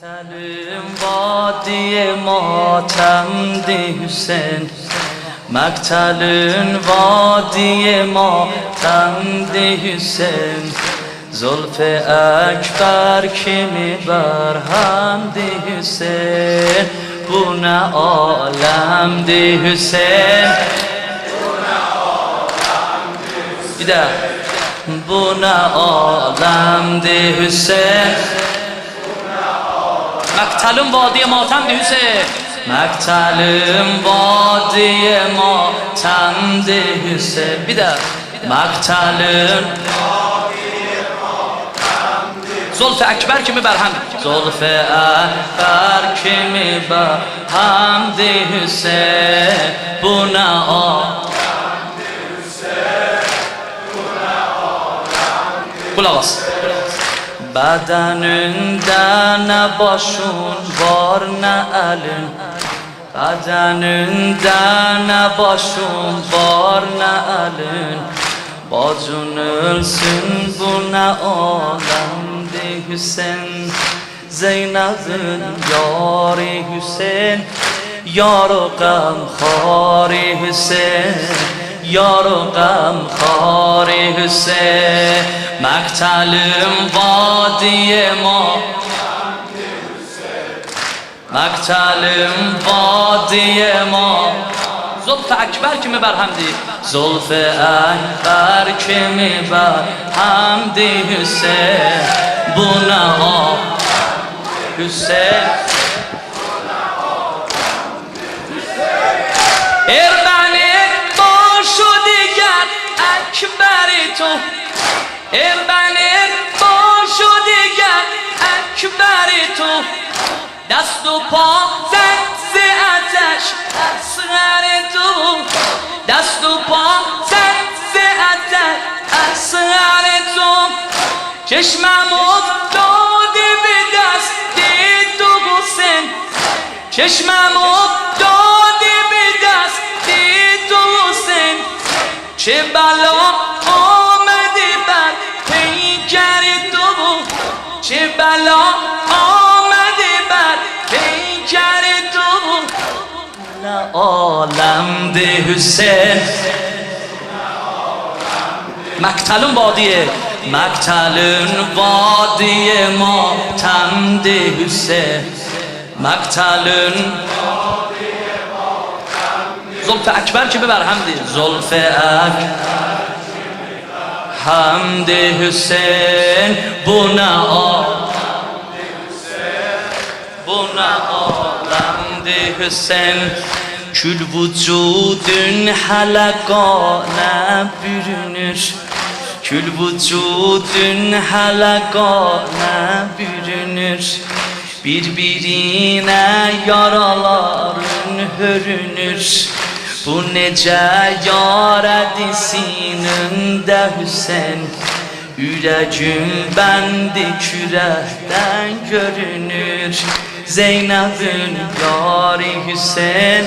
مقتل وادی ماتم ده حسین، مقتل وادی ماتم ده حسین، زلف اکبر که میبرهم ده حسین، بونه عالم ده حسین، بیده بونه عالم ده حسین، مقتل وادی ماتم ده حسین، مقتل وادی ماتم ده حسین، بیده مقتل زلف اکبر که میبرهم، زلف اکبر که میبرهم ده حسین، بونه عالم kulağız. Bedeninde ne başın var ne elin, bedeninde ne başın var ne elin, bacın ölsün bu ne alemdi Hüseyin, Zeynep'in yari Hüseyin, yar-ı gamkhari Hüseyin, yar-ı gamkhari Hüseyin, مقتلم وادی ما، مقتلم وادی ما، زلف اکبر که میبرهمدی، زلف اکبر که میبرهمدی حسین، بونه ها حسین، اربنه باشو دیگر اکبری تو، اربنه باشو دیگر اکبری تو، دست و پا زد آتش اصغر تو، دست و پا زد آتش اصغر تو، چشمم افتاده به دست تو حسین، چشمم افتاده به دست تو حسین، چه بلا چه بلا آمده بر پیکر تو، نه عالم ده حسین، مقتل وادیه، مقتل وادی ماتم ده حسین، مقتل زلف اکبر که ببرهمدی، زلف اکبر حمد حسین، بونه عالم بونه عالم ده حسین، kül vücudun halakana bürünür, kül vücudun halakana bürünür, birbirine yaraların hörünür, bu nece yarədi sinində Hüseyin, ürəgüm bəndi kürəkdən görünür, Zeynep'in yari Hüseyin,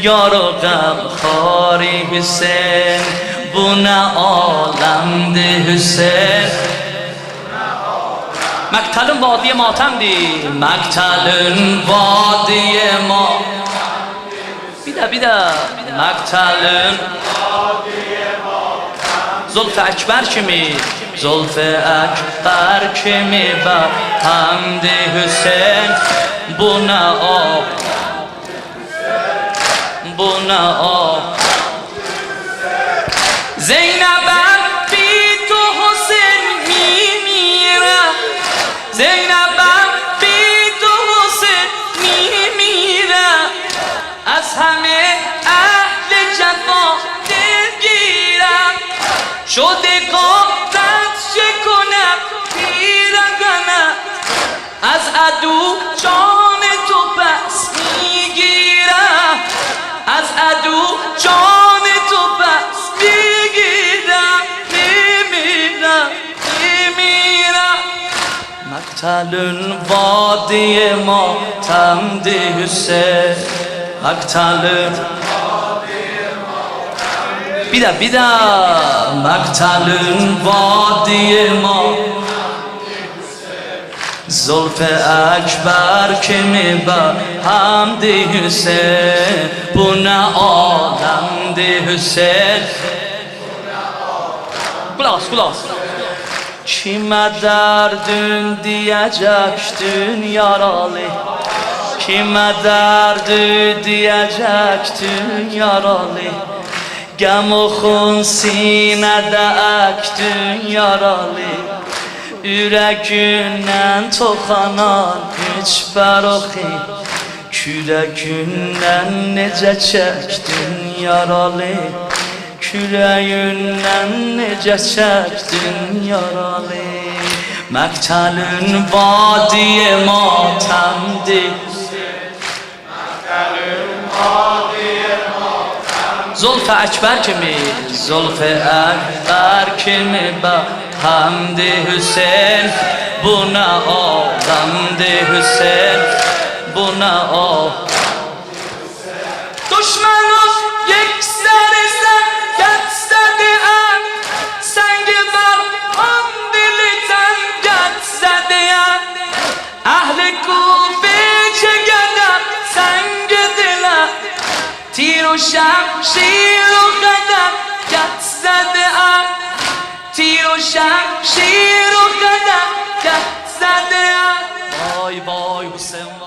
yar-ı gamkhari Hüseyin, bu nə aləmdi Hüseyin, مقتل وادی ماتم دی، مقتل وادی ماتم، بیده بیده مقتل زلف اکبر که می، زلف اکبر که می بر حمد حسین، بونه آب بونه آب، زینبم بی تو حسین می میره، زینبم بی تو حسین می میره، از همه اهل جفا دلگیرم، شده قامت شکنم پیرگنم، از عدو جان تو پس میگیرم، از عدو جان تو پس میگیرم، میمیرم میمیرم، مقتل وادی ماتم ده حسین، مقتل بیده بیده مقتل وادی ما، زلف اکبر که میبر حمد حسین bu ne alemdi Hüseyin. Kulak. Kime derdin diyecektin yaralı, kime derdi diyecektin yaralı. Gəm oxun sinədə əkdin yaralı, ürəgindən toxanan üç bəroxi. Kürəgindən necə çəkdin yaralı, kürəyindən necə çəkdin yaralı. Məktəlin vadiye matəmdir, زلف اکبر که می با حمد حسین bu ne alemdi Hüseyin, bu ne Düşmanım yeksersen geçsediyen, sen gider hamdiliten geçsediyen. Ehli Kufi çekeler sen gidiler, تیر و شمشیر و قدم گت زده ام، تیر و شمشیر و قدم گت زده ام. وای حسین